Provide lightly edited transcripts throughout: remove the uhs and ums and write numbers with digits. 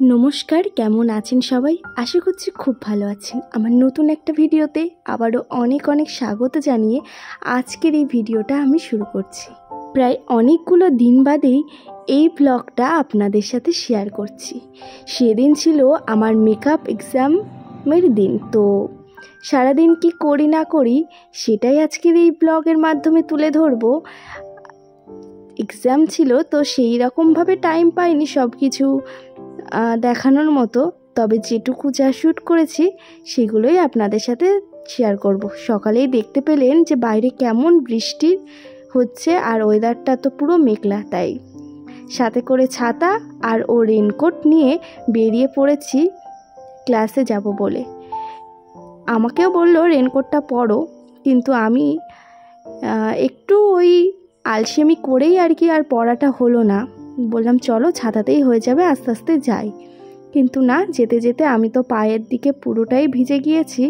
নমস্কার, কেমন আছেন সবাই? আশা করছি খুব ভালো আছেন। আমার নতুন একটা ভিডিওতে আবারও অনেক অনেক স্বাগত জানিয়ে আজকের এই ভিডিওটা আমি শুরু করছি। প্রায় অনেকগুলো দিন বাদেই এই ব্লগটা আপনাদের সাথে শেয়ার করছি। সেদিন ছিল আমার মেকআপ এক্সামের দিন, তো সারাদিন কি করি না করি সেটাই আজকের এই ব্লগের মাধ্যমে তুলে ধরবো। এক্সাম ছিল তো সেই রকমভাবে টাইম পাইনি সব কিছু দেখানোর মতো, তবে যেটুকু যা শ্যুট করেছি সেগুলোই আপনাদের সাথে শেয়ার করব। সকালেই দেখতে পেলেন যে বাইরে কেমন বৃষ্টি হচ্ছে আর ওয়েদারটা তো পুরো মেঘলা, তাই সাথে করে ছাতা আর ও রেনকোট নিয়ে বেরিয়ে পড়েছি ক্লাসে যাব বলে। আমাকেও বলল রেনকোটটা পরো, কিন্তু আমি একটু ওই আলসেমি করেই আর পড়াটা হলো না। বললাম চলো ছাতাতেই হয়ে যাবে, আস্তে আস্তে যাই। কিন্তু না, যেতে যেতে আমি তো পায়ের দিকে পুরোটাই ভিজে গিয়েছি,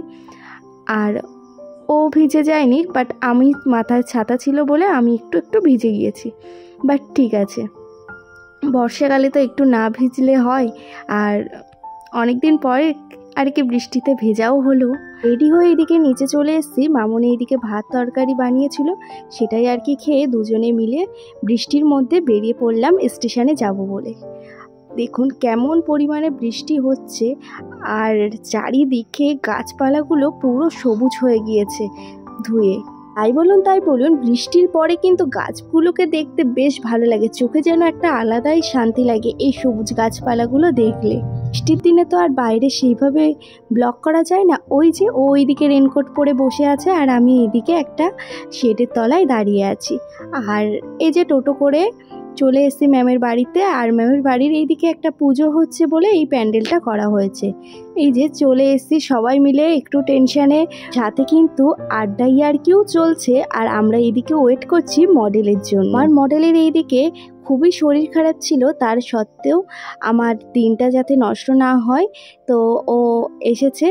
আর ও ভিজে যায়নি, বাট আমি মাথায় ছাতা ছিল বলে আমি একটু একটু ভিজে গিয়েছি। বাট ঠিক আছে, বর্ষাকালে তো একটু না ভিজলে হয়। আর অনেক দিন পরে বৃষ্টিতে ভেজাও হলো। রেডি হয়ে এদিকে নিচে চলে এসেছি। মামনি এদিকে ভাত তরকারি বানিয়েছিল, সেটাই খেয়ে দুজনে মিলে বৃষ্টির মধ্যে বেরিয়ে পড়লাম স্টেশনে যাব বলে। দেখুন কেমন পরিমাণে বৃষ্টি হচ্ছে, আর চারিদিকে গাছপালাগুলো পুরো সবুজ হয়ে গিয়েছে ধুয়ে। তাই বলুন বৃষ্টির পরে কিন্তু গাছগুলোকে দেখতে বেশ ভালো লাগে, চোখে যেন একটা আলাদাই শান্তি লাগে এই সবুজ গাছপালাগুলো দেখলে। বৃষ্টির দিনে তো আর বাইরে সেইভাবে ব্লগ করা যায় না। ওই যে ও ওইদিকে রেনকোট পরে বসে আছে আর আমি এইদিকে একটা শেডের তলায় দাঁড়িয়ে আছি। আর এই যে টোটো করে চলে এসেছি ম্যামের বাড়িতে, আর ম্যামের বাড়ির এইদিকে একটা পুজো হচ্ছে বলে এই প্যান্ডেলটা করা হয়েছে। এই যে চলে এসেছি সবাই মিলে একটু টেনশানে, সাথে কিন্তু আড্ডা ইয়ার্কিও চলছে। আর আমরা এইদিকে ওয়েট করছি মডেলের জন্য। আর মডেলের এইদিকে খুবই শরীর খারাপ ছিল, তার সত্ত্বেও আমার দিনটা যাতে নষ্ট না হয় তো ও এসেছে।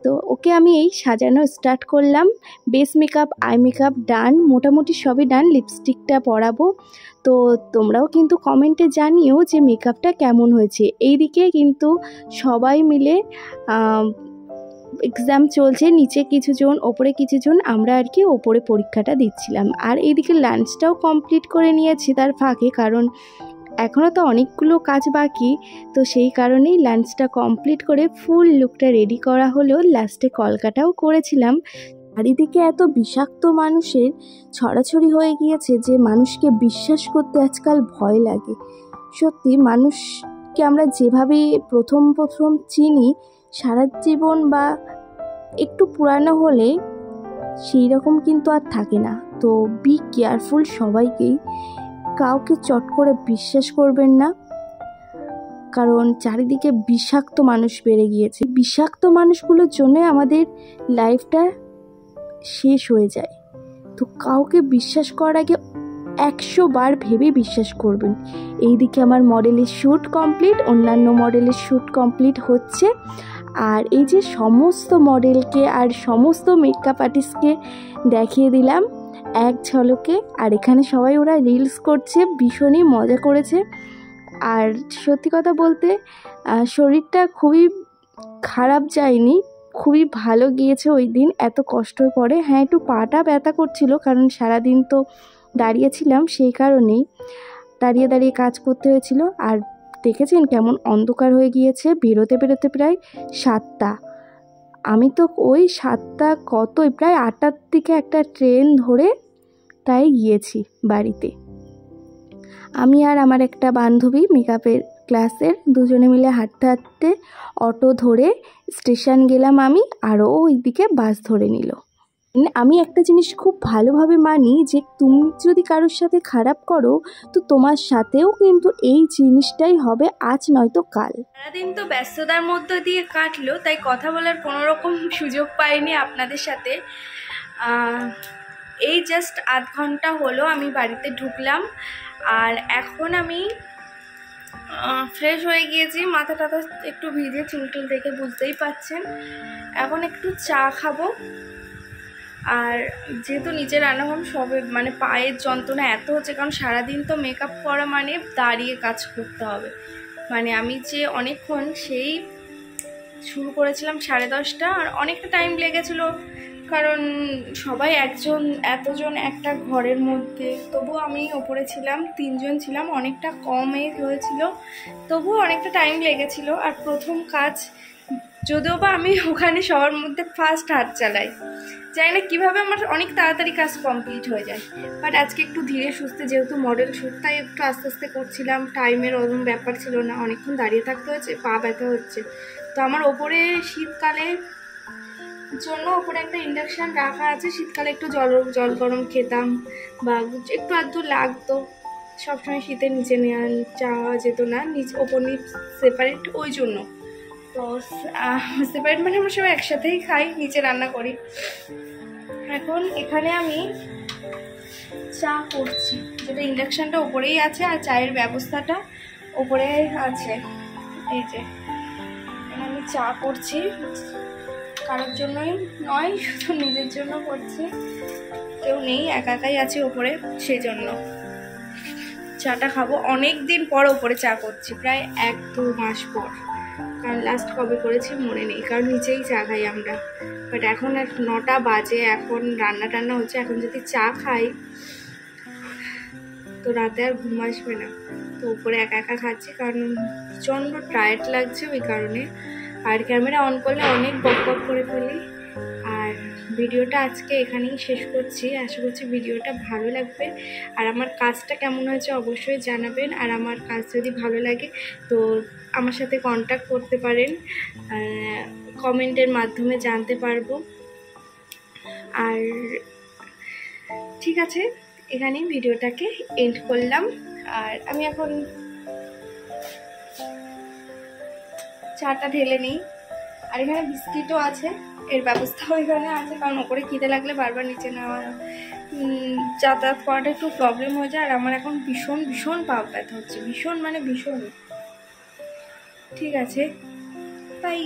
তো ওকে আমি এই সাজানো স্টার্ট করলাম। বেস মেকআপ, আই মেকআপ ডান, মোটামুটি সবই ডান। লিপস্টিকটা পরাবো, তো তোমরাও কিন্তু কমেন্টে জানিও যে মেকআপটা কেমন হয়েছে। এইদিকে কিন্তু সবাই মিলে এক্সাম চলছে, নিচে কিছুজন ওপরে কিছুজন, আমরা ওপরে পরীক্ষাটা দিচ্ছিলাম। আর এইদিকে লাঞ্চটাও কমপ্লিট করে নিয়েছি তার ফাঁকে, কারণ এখনও তো অনেকগুলো কাজ বাকি, তো সেই কারণেই লাঞ্চটা কমপ্লিট করে ফুল লুকটা রেডি করা হলো। লাস্টে কলকাটাও করেছিলাম। চারিদিকে এত বিষাক্ত মানুষের ছড়াছড়ি হয়ে গিয়েছে যে মানুষকে বিশ্বাস করতে আজকাল ভয় লাগে। সত্যি মানুষকে আমরা যেভাবে প্রথম চিনি, সারা জীবন বা একটু পুরানো হলে সেই রকম কিন্তু আর থাকে না। তো বি কেয়ারফুল সবাইকেই, কাউকে চট করে বিশ্বাস করবেন না, কারণ চারিদিকে বিষাক্ত মানুষ বেড়ে গিয়েছে। বিষাক্ত মানুষগুলোর জন্য আমাদের লাইফটা শেষ হয়ে যায়। তো কাউকে বিশ্বাস করার আগে 100 বার ভেবে বিশ্বাস করবেন। এইদিকে আমার মডেলের শ্যুট কমপ্লিট, অন্যান্য মডেলের শ্যুট কমপ্লিট হচ্ছে। আর এই যে সমস্ত মডেলকে আর সমস্ত মেকআপ আর্টিস্টকে দেখিয়ে দিলাম এক ঝলকে। আর এখানে সবাই ওরা রিলস করছে, ভীষণই মজা করেছে। আর সত্যি কথা বলতে শরীরটা খুবই খারাপ যায়নি, খুবই ভালো গিয়েছে ওই দিন এত কষ্টর পরে। হ্যাঁ, একটু পাটা ব্যথা করছিল, কারণ সারাদিন তো দাঁড়িয়েছিলাম, সেই কারণেই দাঁড়িয়ে দাঁড়িয়ে কাজ করতে হয়েছিল। আর দেখেছেন কেমন অন্ধকার হয়ে গিয়েছে, বেরোতে প্রায় 7টা। আমি তো ওই 7টা প্রায় 8টার দিকে একটা ট্রেন ধরে তাই গিয়েছি বাড়িতে। আমি আর আমার একটা বান্ধবী মেকআপের ক্লাসের দুজনে মিলে হাঁটতে হাঁটতে অটো ধরে স্টেশন গেলাম আমি, আরও ওইদিকে বাস ধরে নিল। আমি একটা জিনিস খুব ভালোভাবে মানি যে তুমি যদি কারোর সাথে খারাপ করো তো তোমার সাথেও কিন্তু এই জিনিসটাই হবে, আজ নয়তো কাল। সারাদিন তো ব্যস্ততার মধ্য দিয়ে কাটলো, তাই কথা বলার কোনো রকম সুযোগ পাইনি আপনাদের সাথে। এই জাস্ট আধ ঘন্টা হলো আমি বাড়িতে ঢুকলাম, আর এখন আমি ফ্রেশ হয়ে গিয়েছি। মাথা টাথা একটু ভিজে, চুলটুল দেখে বুঝতেই পাচ্ছেন। এখন একটু চা খাবো। আর যেহেতু নিচে রান্নাঘর সবে পায়ের যন্ত্রণা এত হচ্ছে, কারণ সারাদিন তো মেকআপ করা দাঁড়িয়ে কাজ করতে হবে, মানে আমি যে অনেকক্ষণ সেই শুরু করেছিলাম 10:30 আর অনেকটা টাইম লেগেছিলো, কারণ সবাই এতজন একটা ঘরের মধ্যে, তবুও আমি ওপরে ছিলাম, 3জন ছিলাম, অনেকটা কম এজ হয়েছিল, তবুও অনেকটা টাইম লেগেছিল। আর প্রথম কাজ, যদিও বা আমি ওখানে সবার মধ্যে ফার্স্ট হাত চালাই, জানি না কীভাবে আমার অনেক তাড়াতাড়ি কাজ কমপ্লিট হয়ে যায়। বাট আজকে একটু ধীরে সুস্থে, যেহেতু মডেল শ্যুট, তাই একটু আস্তে আস্তে করছিলাম। টাইমের ওরকম ব্যাপার ছিল না, অনেকক্ষণ দাঁড়িয়ে থাকতে হয়েছে, পা ব্যথা হচ্ছে। তো আমার ওপরে শীতকালে জন্য ওপরে একটা ইন্ডাকশান রাখা আছে, শীতকালে একটু জল গরম খেতাম বা একটু আধটু লাগতো, সবসময় শীতে নিচে নেওয়া চাওয়া যেত না, ওপর নিচ সেপারেট, ওই জন্য। তো সেপারেট মানে আমরা সবাই একসাথেই খাই, নিচে রান্না করি। এখন এখানে আমি চা করছি, যেটা ইন্ডাকশানটা ওপরেই আছে আর চায়ের ব্যবস্থাটা ওপরে আছে। এই যে আমি চা করছি, কারোর জন্যই নয়, শুধু নিজের জন্য করছি, কেউ নেই, একা একাই আছি ওপরে, সেই জন্য চাটা খাবো। অনেক দিন পর ওপরে চা করছি, প্রায় 1-2 মাস পর, কারণ লাস্ট কবে করেছি মনে নেই, কারণ নিচেই চা খাই আমরা। বাট এখন 9টা বাজে, এখন রান্না টান্না হচ্ছে, এখন যদি চা খাই তো রাতে আর ঘুম আসবে না। তো উপরে একা একা খাচ্ছি, কারণ প্রচণ্ড টায়ার্ড লাগছে ওই কারণে। আর ক্যামেরা অন করলে অনেক বক বক করে ফেলি। আর ভিডিওটা আজকে এখানেই শেষ করছি, আশা করছি ভিডিওটা ভালো লাগবে। আর আমার কাজটা কেমন হয়েছে অবশ্যই জানাবেন। আর আমার কাজ যদি ভালো লাগে তো আমার সাথে কন্ট্যাক্ট করতে পারেন, কমেন্টের মাধ্যমে জানতে পারবো। আর ঠিক আছে, এখানেই ভিডিওটাকে এন্ড করলাম। আর আমি এখন চাটা ঢেলে নিই। আর এখানে বিস্কিটও আছে, এর ব্যবস্থাও এখানে আছে, কারণ ওপরে খিদে লাগলে বারবার নিচে নেওয়া যাতায়াত করাটা একটু প্রবলেম হয়ে যায়। আর আমার এখন ভীষণ ভীষণ পা ব্যথা হচ্ছে, ভীষণ মানে ভীষণ। ঠিক আছে, বাই।